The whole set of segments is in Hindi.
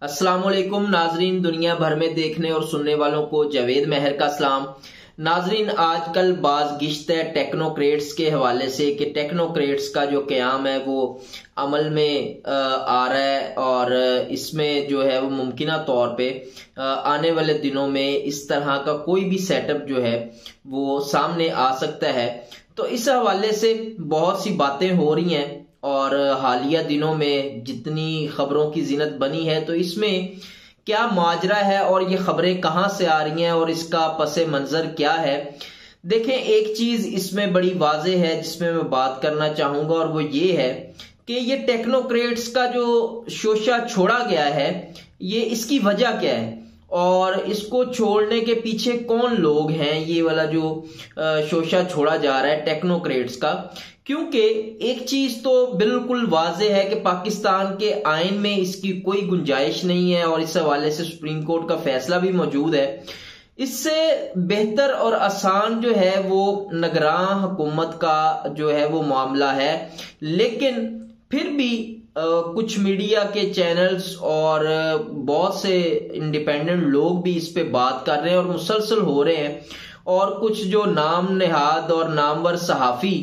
अस्सलाम वालेकुम नाजरीन, दुनिया भर में देखने और सुनने वालों को जावेद महर का सलाम। नाजरीन, आजकल बाज गिश्त है टेक्नोक्रेट्स के हवाले से कि टेक्नोक्रेट्स का जो क़याम है वो अमल में आ रहा है और इसमें जो है वो मुमकिना तौर पे आने वाले दिनों में इस तरह का कोई भी सेटअप जो है वो सामने आ सकता है। तो इस हवाले से बहुत सी बातें हो रही हैं और हालिया दिनों में जितनी खबरों की जिनत बनी है तो इसमें क्या माजरा है और ये खबरें कहां से आ रही हैं और इसका पसे मंजर क्या है। देखें, एक चीज इसमें बड़ी वाज़ेह है जिसमें मैं बात करना चाहूंगा और वो ये है कि ये टेक्नोक्रेट्स का जो शोशा छोड़ा गया है ये इसकी वजह क्या है और इसको छोड़ने के पीछे कौन लोग हैं। ये वाला जो शोशा छोड़ा जा रहा है टेक्नोक्रेट्स का, क्योंकि एक चीज तो बिल्कुल वाज़ेह है कि पाकिस्तान के आइन में इसकी कोई गुंजाइश नहीं है और इस हवाले से सुप्रीम कोर्ट का फैसला भी मौजूद है। इससे बेहतर और आसान जो है वो निगरान हुकूमत का जो है वो मामला है, लेकिन फिर भी कुछ मीडिया के चैनल्स और बहुत से इंडिपेंडेंट लोग भी इस पे बात कर रहे हैं और मुसलसल हो रहे हैं और कुछ जो नाम नेहाद और नामवर सहाफी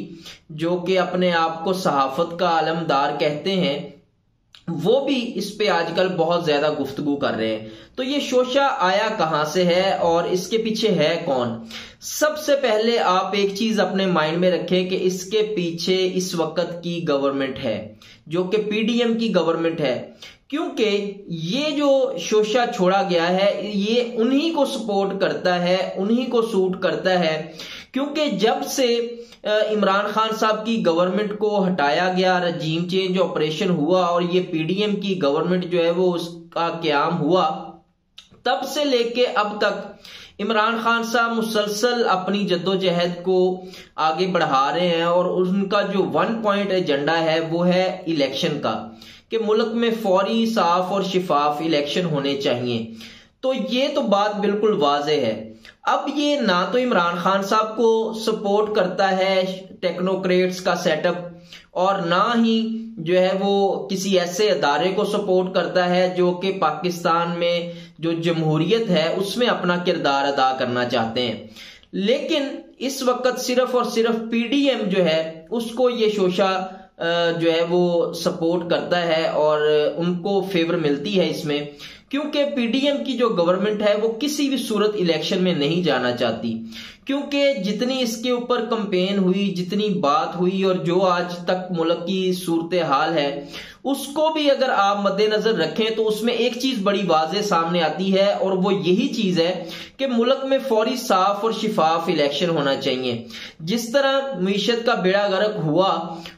जो कि अपने आप को सहाफत का आलमदार कहते हैं वो भी इस पे आजकल बहुत ज्यादा गुफ्तगू कर रहे हैं। तो ये शोशा आया कहां से है और इसके पीछे है कौन। सबसे पहले आप एक चीज अपने माइंड में रखें कि इसके पीछे इस वक्त की गवर्नमेंट है जो कि पीडीएम की गवर्नमेंट है, क्योंकि ये जो शोशा छोड़ा गया है ये उन्हीं को सपोर्ट करता है, उन्हीं को सूट करता है। क्योंकि जब से इमरान खान साहब की गवर्नमेंट को हटाया गया, रजीम चेंज ऑपरेशन हुआ और ये पीडीएम की गवर्नमेंट जो है वो उसका क़याम हुआ, तब से लेके अब तक इमरान खान साहब मुसलसल अपनी जद्दोजहद को आगे बढ़ा रहे हैं और उनका जो 1 पॉइंट एजेंडा है वो है इलेक्शन का, कि मुल्क में फौरी, साफ और शिफाफ इलेक्शन होने चाहिए। तो ये तो बात बिल्कुल वाज़ेह है। अब ये ना तो इमरान खान साहब को सपोर्ट करता है टेक्नोक्रेट्स का सेटअप और ना ही जो है वो किसी ऐसे अदारे को सपोर्ट करता है जो कि पाकिस्तान में जो जमहूरियत है उसमें अपना किरदार अदा करना चाहते हैं। लेकिन इस वक्त सिर्फ और सिर्फ पीडीएम जो है उसको ये शोशा जो है वो सपोर्ट करता है और उनको फेवर मिलती है इसमें, क्योंकि पीडीएम की जो गवर्नमेंट है वो किसी भी सूरत इलेक्शन में नहीं जाना चाहती। क्योंकि जितनी इसके ऊपर कंपेन हुई, जितनी बात हुई और जो आज तक मुल्क की सूरत हाल है उसको भी अगर आप मद्देनजर रखें तो उसमें एक चीज बड़ी वाज़ेह सामने आती है और वो यही चीज है कि मुल्क में फौरी, साफ और शिफाफ इलेक्शन होना चाहिए। जिस तरह मीशत का बेड़ा गर्क हुआ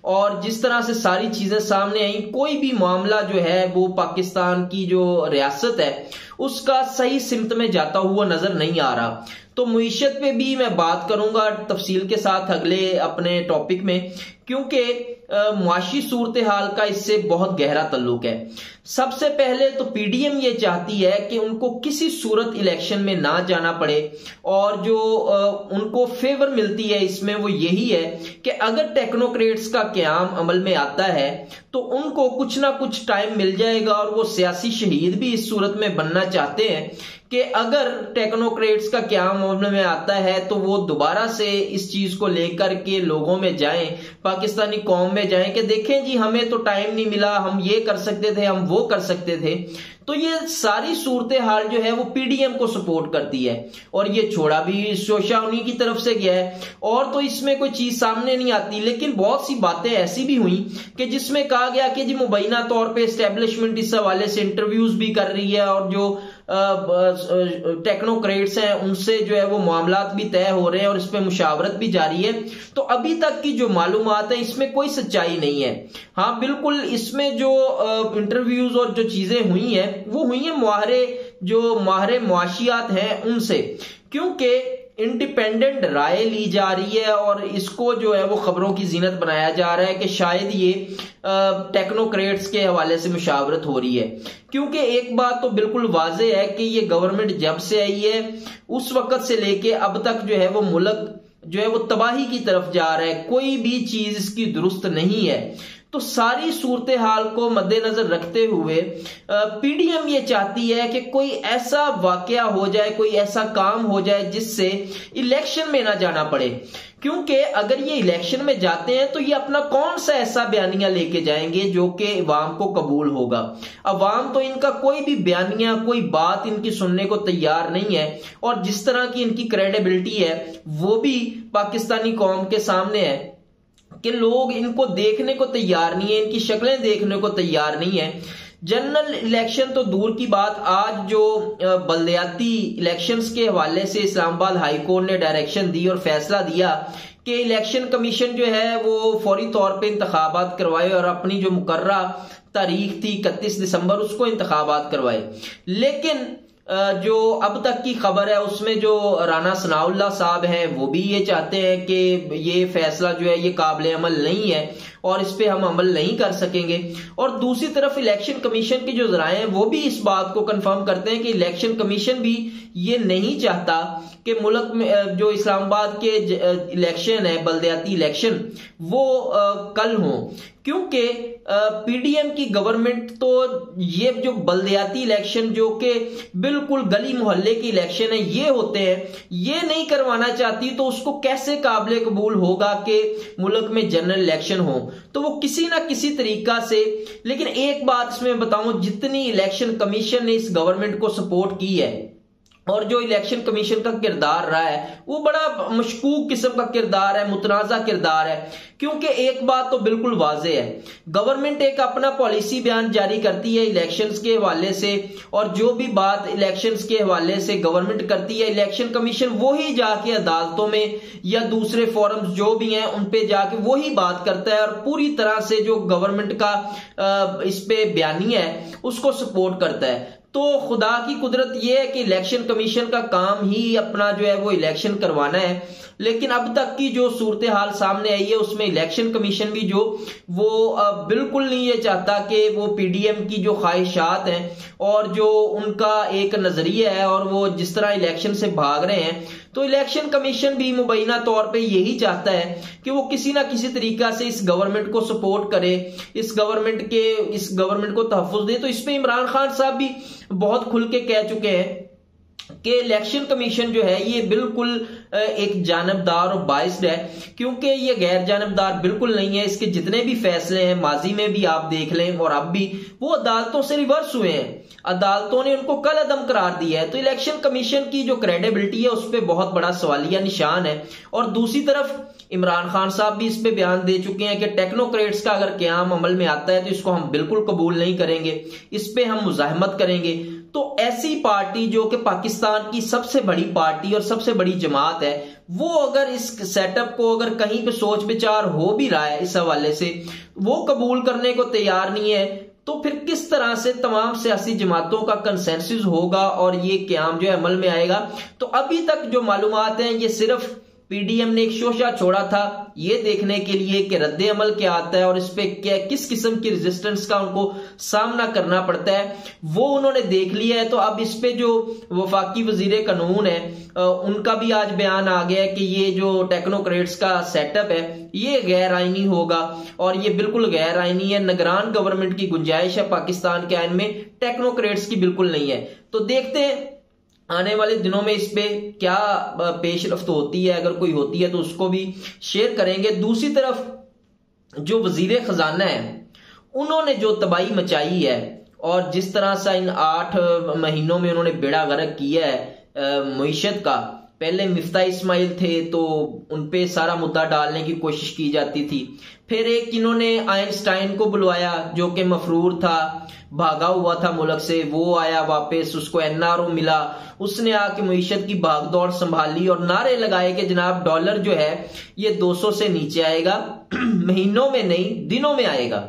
और जिस तरह से सारी चीजें सामने आई, कोई भी मामला जो है वो पाकिस्तान की जो रियासत है उसका सही सिमत में जाता हुआ नजर नहीं आ रहा। तो मुईशत पे भी मैं बात करूंगा तफसील के साथ अगले अपने टॉपिक में, क्योंकि मुआशी सूरत हाल का इससे बहुत गहरा ताल्लुक है। सबसे पहले तो पीडीएम ये चाहती है कि उनको किसी सूरत इलेक्शन में ना जाना पड़े और जो उनको फेवर मिलती है इसमें वो यही है कि अगर टेक्नोक्रेट्स का क़याम अमल में आता है तो उनको कुछ ना कुछ टाइम मिल जाएगा और वो सियासी शहीद भी इस सूरत में बनना चाहते हैं कि अगर टेक्नोक्रेट्स का क़याम अमल में आता है तो वो दोबारा से इस चीज को लेकर के लोगों में जाएं, पाकिस्तानी कौम में जाएं कि देखें जी हमें तो टाइम नहीं मिला, हम ये कर सकते थे, हम वो कर सकते थे। तो ये सारी सूरत हाल जो है वो पीडीएम को सपोर्ट करती है और ये छोड़ा भी शोशा उन्हीं की तरफ से गया है और तो इसमें कोई चीज सामने नहीं आती। लेकिन बहुत सी बातें ऐसी भी हुई कि जिसमें कहा गया कि जी मुबैना तौर पे एस्टेब्लिशमेंट इस हवाले से इंटरव्यूज भी कर रही है और जो टेक्नोक्रेट्स हैं उनसे जो है वो मामलात भी तय हो रहे हैं और इस पे मुशावरत भी जारी है। तो अभी तक की जो मालूमात है इसमें कोई सच्चाई नहीं है। हाँ बिल्कुल, इसमें जो इंटरव्यूज और जो चीजें हुई हैं वो हुई है माहिर मुआशियात हैं उनसे, क्योंकि इंडिपेंडेंट राय ली जा रही है और इसको जो है वो खबरों की जीनत बनाया जा रहा है कि शायद ये टेक्नोक्रेट्स के हवाले से मुशावरत हो रही है। क्योंकि एक बात तो बिल्कुल वाज़ेह है कि ये गवर्नमेंट जब से आई है उस वक्त से लेके अब तक जो है वो मुल्क जो है वो तबाही की तरफ जा रहा है, कोई भी चीज इसकी दुरुस्त नहीं है। तो सारी सूरत हाल को मद्देनजर रखते हुए पीडीएम ये चाहती है कि कोई ऐसा वाकया हो जाए, कोई ऐसा काम हो जाए जिससे इलेक्शन में ना जाना पड़े। क्योंकि अगर ये इलेक्शन में जाते हैं तो ये अपना कौन सा ऐसा बयानिया लेके जाएंगे जो कि अवाम को कबूल होगा। अवाम तो इनका कोई भी बयानिया, कोई बात इनकी सुनने को तैयार नहीं है, और जिस तरह की इनकी क्रेडिबिलिटी है वो भी पाकिस्तानी कौम के सामने है कि लोग इनको देखने को तैयार नहीं है, इनकी शक्लें देखने को तैयार नहीं है। जनरल इलेक्शन तो दूर की बात, आज जो बल्दियाती इलेक्शंस के हवाले से इस्लामाबाद हाई कोर्ट ने डायरेक्शन दी और फैसला दिया कि इलेक्शन कमीशन जो है वो फौरी तौर पे इंतखाबात करवाए और अपनी जो मुकर्रा तारीख थी 31 दिसंबर उसको इंतखाबात करवाए। लेकिन जो अब तक की खबर है उसमें जो राना सनाउल्लाह साहब हैं वो भी ये चाहते हैं कि ये फैसला जो है ये काबिल अमल नहीं है और इस पे हम अमल नहीं कर सकेंगे। और दूसरी तरफ इलेक्शन कमीशन की जो जराए हैं वो भी इस बात को कंफर्म करते हैं कि इलेक्शन कमीशन भी ये नहीं चाहता कि मुल्क में जो इस्लामाबाद के इलेक्शन है, बल्दियाती इलेक्शन, वो कल हो। क्योंकि पीडीएम की गवर्नमेंट तो ये जो बल्दियाती इलेक्शन जो कि बिल्कुल गली मोहल्ले की इलेक्शन है ये होते हैं, ये नहीं करवाना चाहती, तो उसको कैसे काबिल कबूल होगा कि मुल्क में जनरल इलेक्शन हो। तो वो किसी ना किसी तरीका से, लेकिन एक बात इसमें बताऊं, जितनी इलेक्शन कमीशन ने इस गवर्नमेंट को सपोर्ट की है और जो इलेक्शन कमीशन का किरदार रहा है वो बड़ा मशकूक किस्म का किरदार है, मुतनाज़ा किरदार है। क्योंकि एक बात तो बिल्कुल वाज़े है, गवर्नमेंट एक अपना पॉलिसी बयान जारी करती है इलेक्शंस के हवाले से, और जो भी बात इलेक्शंस के हवाले से गवर्नमेंट करती है, इलेक्शन कमीशन वही जाके अदालतों में या दूसरे फोरम्स जो भी हैं उन पे जाके वही बात करता है और पूरी तरह से जो गवर्नमेंट का इस पे बयानिया है उसको सपोर्ट करता है। तो खुदा की कुदरत यह है कि इलेक्शन कमीशन का काम ही अपना जो है वो इलेक्शन करवाना है। लेकिन अब तक की जो सूरत हाल सामने आई है उसमें इलेक्शन कमीशन भी जो वो बिल्कुल नहीं ये चाहता कि वो पीडीएम की जो ख्वाहिशात हैं और जो उनका एक नजरिया है और वो जिस तरह इलेक्शन से भाग रहे हैं, तो इलेक्शन कमीशन भी मुबैना तौर पे यही चाहता है कि वो किसी ना किसी तरीका से इस गवर्नमेंट को सपोर्ट करे, इस गवर्नमेंट को तहफ्फुज दे। तो इस पे इमरान खान साहब भी बहुत खुल के कह चुके हैं कि इलेक्शन कमीशन जो है ये बिल्कुल एक जानबदार और बाइस्ड है, क्योंकि ये गैर जानबदार बिल्कुल नहीं है। इसके जितने भी फैसले हैं माजी में भी आप देख लें और अब भी, वो अदालतों से रिवर्स हुए हैं, अदालतों ने उनको कल अदम करार दिया है। तो इलेक्शन कमीशन की जो क्रेडिबिलिटी है उस पर बहुत बड़ा सवालिया निशान है। और दूसरी तरफ इमरान खान साहब भी इस पे बयान दे चुके हैं कि टेक्नोक्रेट्स का अगर क़याम अमल में आता है तो इसको हम बिल्कुल कबूल नहीं करेंगे, इस पे हम मुजाहमत करेंगे। तो ऐसी पार्टी जो कि पाकिस्तान की सबसे बड़ी पार्टी और सबसे बड़ी जमात है, वो अगर इस सेटअप को अगर कहीं पे सोच विचार हो भी रहा है इस हवाले से, वो कबूल करने को तैयार नहीं है, तो फिर किस तरह से तमाम सियासी जमातों का कंसेंसस होगा और ये क़याम जो है अमल में आएगा। तो अभी तक जो मालूमात हैं ये सिर्फ पीडीएम ने एक शोशा छोड़ा था ये देखने के लिए कि रद्द अमल क्या आता है और इस पे क्या किस किस्म की रेजिस्टेंस का उनको सामना करना पड़ता है, वो उन्होंने देख लिया है। तो अब इस पे जो वफाकी वजीर कानून है उनका भी आज बयान आ गया है कि ये जो टेक्नोक्रेट्स का सेटअप है ये गैर आईनी होगा और ये बिल्कुल गैर आईनी है। निगरान गवर्नमेंट की गुंजाइश है पाकिस्तान के आइन में, टेक्नोक्रेट्स की बिल्कुल नहीं है। तो देखते हैं आने वाले दिनों में इस पे क्या पेशरफ्त होती है, अगर कोई होती है तो उसको भी शेयर करेंगे। दूसरी तरफ जो वजीर खजाना है उन्होंने जो तबाही मचाई है और जिस तरह से इन 8 महीनों में उन्होंने बेड़ा गर्क किया है मईशत का, पहले मिफ्ता इस्माइल थे तो उनपे सारा मुद्दा डालने की कोशिश की जाती थी, फिर एक इन्होंने आइंस्टाइन को बुलवाया जो कि मफरूर था, भागा हुआ था मुल्क से, वो आया वापस, उसको एनआरओ मिला, उसने आके मईशत की भागदौड़ संभाली और नारे लगाए कि जनाब डॉलर जो है ये 200 से नीचे आएगा, महीनों में नहीं दिनों में आएगा।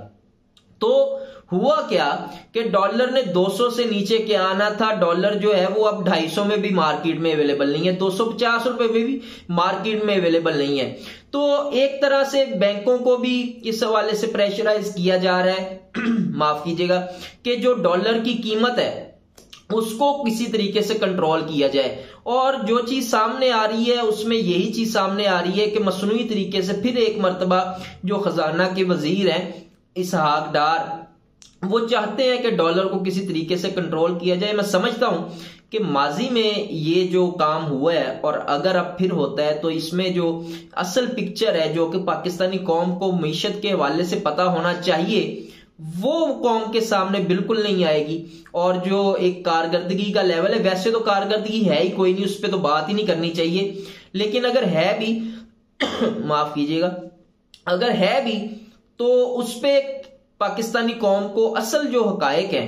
तो हुआ क्या कि डॉलर ने 200 से नीचे के आना था, डॉलर जो है वो अब 250 में भी मार्केट में अवेलेबल नहीं है, 250 रुपए में भी मार्केट में अवेलेबल नहीं है। तो एक तरह से बैंकों को भी इस हवाले से प्रेशराइज किया जा रहा है माफ कीजिएगा कि जो डॉलर की कीमत है उसको किसी तरीके से कंट्रोल किया जाए। और जो चीज सामने आ रही है उसमें यही चीज सामने आ रही है कि मसनूई तरीके से फिर एक मरतबा जो खजाना के वजीर हैं इसहाक डार वो चाहते हैं कि डॉलर को किसी तरीके से कंट्रोल किया जाए। मैं समझता हूं कि माजी में ये जो काम हुआ है और अगर अब फिर होता है तो इसमें जो असल पिक्चर है जो कि पाकिस्तानी कौम को मईशत के हवाले से पता होना चाहिए वो कौम के सामने बिल्कुल नहीं आएगी। और जो एक कारकर्दगी का लेवल है, वैसे तो कारकर्दगी है ही कोई नहीं, उस पर तो बात ही नहीं करनी चाहिए, लेकिन अगर है भी माफ कीजिएगा, अगर है भी तो उस पे पाकिस्तानी कौम को असल जो हकायक है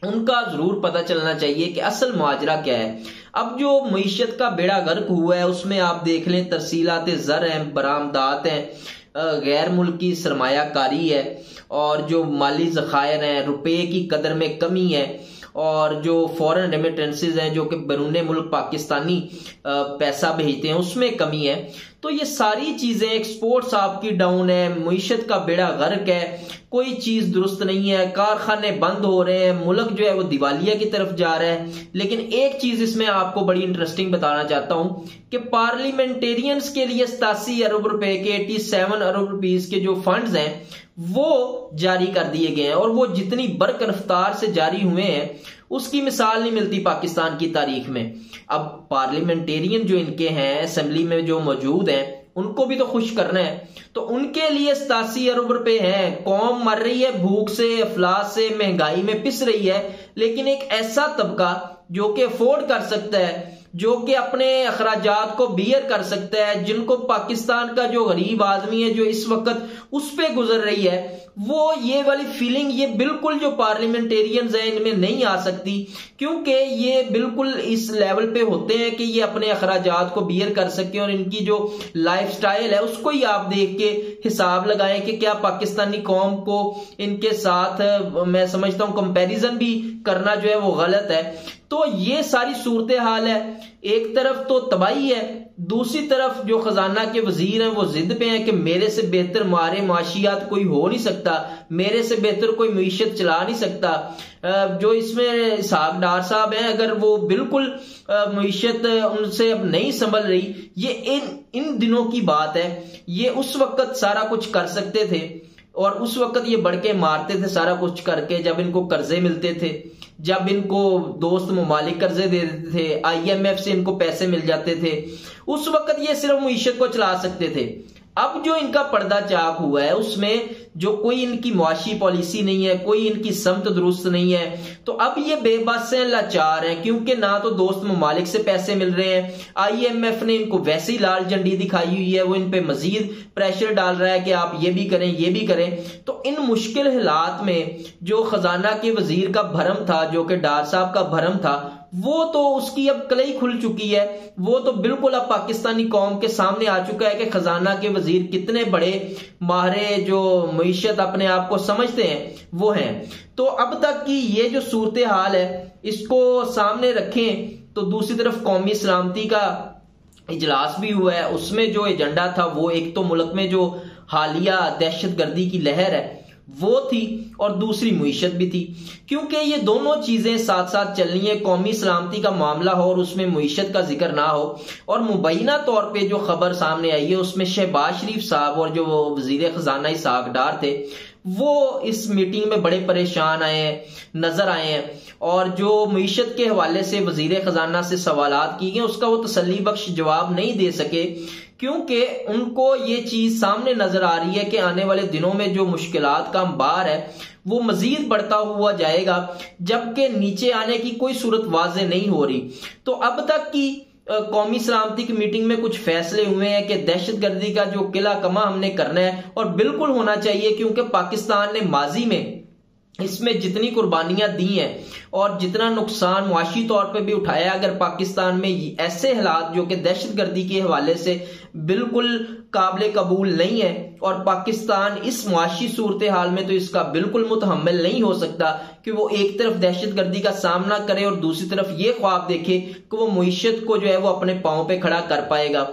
उनका जरूर पता चलना चाहिए कि असल मुआजरा क्या है। अब जो मईशत का बेड़ा गर्क हुआ है उसमें आप देख लें तरसीलात ज़र हैं, बरामदात हैं, गैर मुल्की सरमायाकारी है और जो माली ज़खायर हैं, रुपए की कदर में कमी है और जो फॉरेन रेमिटेंसेज हैं जो कि बैरून मुल्क पाकिस्तानी पैसा भेजते हैं उसमें कमी है। तो ये सारी चीजें, एक्सपोर्ट्स आपकी डाउन है, मईशत का बेड़ा गर्क है, कोई चीज दुरुस्त नहीं है, कारखाने बंद हो रहे हैं, मुल्क जो है वो दिवालिया की तरफ जा रहा है। लेकिन एक चीज इसमें आपको बड़ी इंटरेस्टिंग बताना चाहता हूं कि पार्लियामेंटेरियंस के लिए 87 अरब रुपए के 87 अरब रुपीस के जो फंड्स हैं वो जारी कर दिए गए हैं और वो जितनी बरक रफ्तार से जारी हुए हैं उसकी मिसाल नहीं मिलती पाकिस्तान की तारीख में। अब पार्लियामेंटेरियन जो इनके हैं असेंबली में जो मौजूद हैं उनको भी तो खुश करना है, तो उनके लिए 87 अरब रुपए हैं। कौम मर रही है भूख से, अफलास से, महंगाई में पिस रही है, लेकिन एक ऐसा तबका जो कि अफोर्ड कर सकता है, जो कि अपने अखराजात को बियर कर सकता है, जिनको पाकिस्तान का जो गरीब आदमी है जो इस वक्त उस पे गुजर रही है, वो ये वाली फीलिंग ये बिल्कुल जो पार्लियामेंटेरियंस हैं इनमें नहीं आ सकती, क्योंकि ये बिल्कुल इस लेवल पे होते हैं कि ये अपने अखराजात को बियर कर सके और इनकी जो लाइफस्टाइल है उसको ही आप देख के हिसाब लगाएं कि क्या पाकिस्तानी कौम को इनके साथ मैं समझता हूं कंपैरिजन भी करना जो है वो गलत है। तो ये सारी सूरत हाल है, एक तरफ तो तबाही है, दूसरी तरफ जो खजाना के वजीर हैं वो जिद पे हैं कि मेरे से बेहतर मारे माशियात कोई हो नहीं सकता, मेरे से बेहतर कोई मईशत चला नहीं सकता। जो इसमें इसहाक डार साहब हैं अगर वो बिल्कुल मईशत उनसे अब नहीं संभल रही, ये इन दिनों की बात है, ये उस वक्त सारा कुछ कर सकते थे और उस वक्त ये बढ़ के मारते थे सारा कुछ करके, जब इनको कर्जे मिलते थे, जब इनको दोस्त ममालिक कर्जे दे देते थे, IMF से इनको पैसे मिल जाते थे, उस वक्त ये सिर्फ मईशत को चला सकते थे। अब जो इनका पर्दा चाक हुआ है उसमें जो कोई इनकी मुआशी पॉलिसी नहीं है, कोई इनकी समत दुरुस्त नहीं है, तो अब ये बेबस हैं, लाचार हैं, क्योंकि ना तो दोस्त ममालिक से पैसे मिल रहे हैं, IMF ने इनको वैसे ही लाल झंडी दिखाई हुई है, वो इन पे मजीद प्रेशर डाल रहा है कि आप ये भी करें ये भी करें। तो इन मुश्किल हालात में जो खजाना के वजीर का भरम था, जो कि डार साहब का भरम था, वो तो उसकी अब कलई खुल चुकी है, वो तो बिल्कुल अब पाकिस्तानी कौम के सामने आ चुका है कि खजाना के वजीर कितने बड़े माहरे जो मईशत अपने आप को समझते हैं वो हैं। तो अब तक की ये जो सूरत हाल है इसको सामने रखें तो दूसरी तरफ कौमी सलामती का इजलास भी हुआ है, उसमें जो एजेंडा था वो एक तो मुल्क में जो हालिया दहशतगर्दी की लहर है वो थी और दूसरी मईशत भी थी, क्योंकि ये दोनों चीजें साथ साथ चलनी है। कौमी सलामती का मामला हो और उसमें मईशत का जिक्र ना हो, और मुबैना तौर पे जो खबर सामने आई है उसमें शहबाज शरीफ साहब और जो वजीर खजाना इसहाक डार थे वो इस मीटिंग में बड़े परेशान नजर आए हैं, और जो मईशत के हवाले से वजीर खजाना से सवालात की गए उसका वो तसल्ली बख्श जवाब नहीं दे सके, क्योंकि उनको ये चीज सामने नजर आ रही है कि आने वाले दिनों में जो मुश्किलात का अंबार है वो मजीद बढ़ता हुआ जाएगा, जबकि नीचे आने की कोई सूरत वाज़े नहीं हो रही। तो अब तक की कौमी सलामती की मीटिंग में कुछ फैसले हुए हैं कि दहशतगर्दी का जो किला कमा हमने करना है और बिल्कुल होना चाहिए, क्योंकि पाकिस्तान ने माजी में इसमें जितनी कुर्बानियां दी हैं और जितना नुकसान मुआशी तौर पे भी उठाया, अगर पाकिस्तान में ऐसे हालात जो कि दहशतगर्दी के हवाले से बिल्कुल काबिल कबूल नहीं है और पाकिस्तान इस मुआशी सूरत हाल में तो इसका बिल्कुल मुतहम्मिल नहीं हो सकता कि वो एक तरफ दहशतगर्दी का सामना करे और दूसरी तरफ ये ख्वाब देखे कि वो मईशत को जो है वो अपने पांव पे खड़ा कर पाएगा,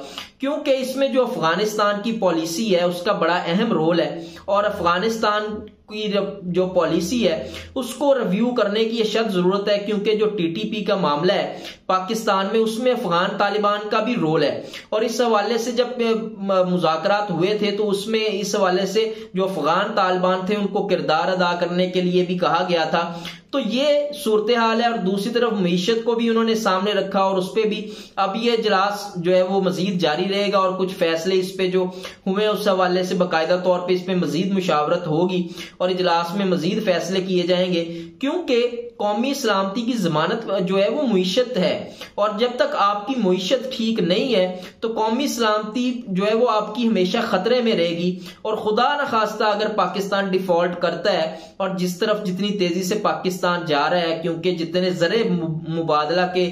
क्योंकि इसमें जो अफगानिस्तान की पॉलिसी है उसका बड़ा अहम रोल है और अफगानिस्तान की जो पॉलिसी है उसको रिव्यू करने की शद जरूरत है, क्योंकि जो TTP का मामला है पाकिस्तान में, उसमें अफगान तालिबान का भी रोल है। और इस हवाले से जब मुज़ाकरात हुए थे तो उसमें इस हवाले से जो अफगान तालिबान थे उनको किरदार अदा करने के लिए भी कहा गया था। तो ये सूरत हाल है। और दूसरी तरफ मईशत को भी उन्होंने सामने रखा और उस पर भी अब ये इजलास जो है वो मजीद जारी रहेगा और कुछ फैसले इस पे जो हुए उस हवाले से बाकायदा तौर पे इस पे मजीद मुशावरत होगी और इजलास में मजीद फैसले किए जाएंगे, क्योंकि कौमी सलामती की जमानत जो है वो मईशत है। और जब तक आपकी मईशत ठीक नहीं है तो कौमी सलामती जो है वो आपकी हमेशा खतरे में रहेगी। और खुदा न खास्ता अगर पाकिस्तान डिफॉल्ट करता है, और जिस तरफ जितनी तेजी से पाकिस्तान जा रहा है, क्योंकि जितने ज़रे मुबादला के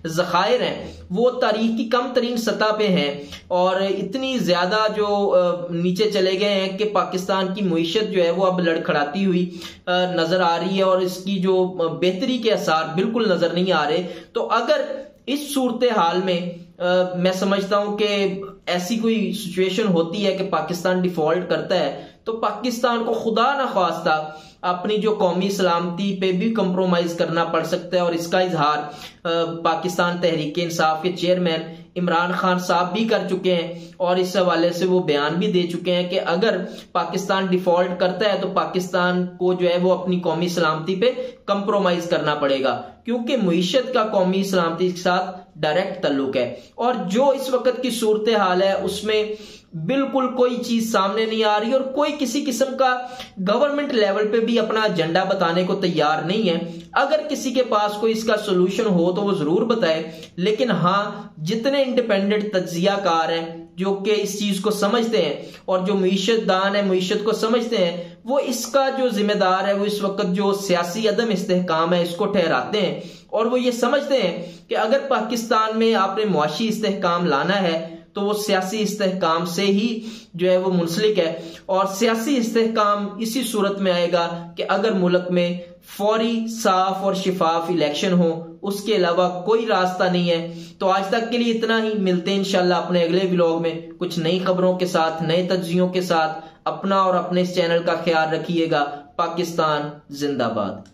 ज़खायर हैं वो तारीख की कम तरीन सतह पे हैं और इतनी ज्यादा जो नीचे चले गए हैं कि पाकिस्तान की मईशत जो है वो अब लड़खड़ाती हुई नजर आ रही है और इसकी जो बेहतरी के आसार बिल्कुल नजर नहीं आ रहे। तो अगर इस सूरत हाल में मैं समझता हूं कि ऐसी कोई सिचुएशन होती है कि पाकिस्तान डिफॉल्ट करता है तो पाकिस्तान को खुदा न ख्वास्ता अपनी जो कौमी सलामती पे भी कंप्रोमाइज करना पड़ सकता है। और इसका इजहार पाकिस्तान तहरीक इंसाफ के चेयरमैन इमरान खान साहब भी कर चुके हैं और इस हवाले से वो बयान भी दे चुके हैं कि अगर पाकिस्तान डिफॉल्ट करता है तो पाकिस्तान को जो है वो अपनी कौमी सलामती पे कंप्रोमाइज करना पड़ेगा, क्योंकि मईशत का कौमी सलामती के साथ डायरेक्ट ताल्लुक है। और जो इस वक्त की सूरत हाल है उसमें बिल्कुल कोई चीज सामने नहीं आ रही और कोई किसी किस्म का गवर्नमेंट लेवल पे भी अपना एजेंडा बताने को तैयार नहीं है। अगर किसी के पास कोई इसका सोल्यूशन हो तो वो जरूर बताए, लेकिन हाँ जितने इंडिपेंडेंट तज्जियाकार हैं जो कि इस चीज को समझते हैं और जो मईशत दान है मईशत को समझते हैं, वो इसका जो जिम्मेदार है वो इस वक्त जो सियासी अदम इस्तेहकाम है इसको ठहराते हैं। और वो ये समझते हैं कि अगर पाकिस्तान में आपने मुआशी इस्तेहकाम लाना है तो वो सियासी इस्तेहकाम से ही जो है वो मुंसलिक है। और सियासी इस्तेहकाम इसी सूरत में आएगा कि अगर मुल्क में फौरी साफ और शिफाफ इलेक्शन हो, उसके अलावा कोई रास्ता नहीं है। तो आज तक के लिए इतना ही, मिलते हैं इंशाल्लाह अपने अगले व्लॉग में कुछ नई खबरों के साथ, नए तज्जियों के साथ। अपना और अपने इस चैनल का ख्याल रखिएगा। पाकिस्तान जिंदाबाद।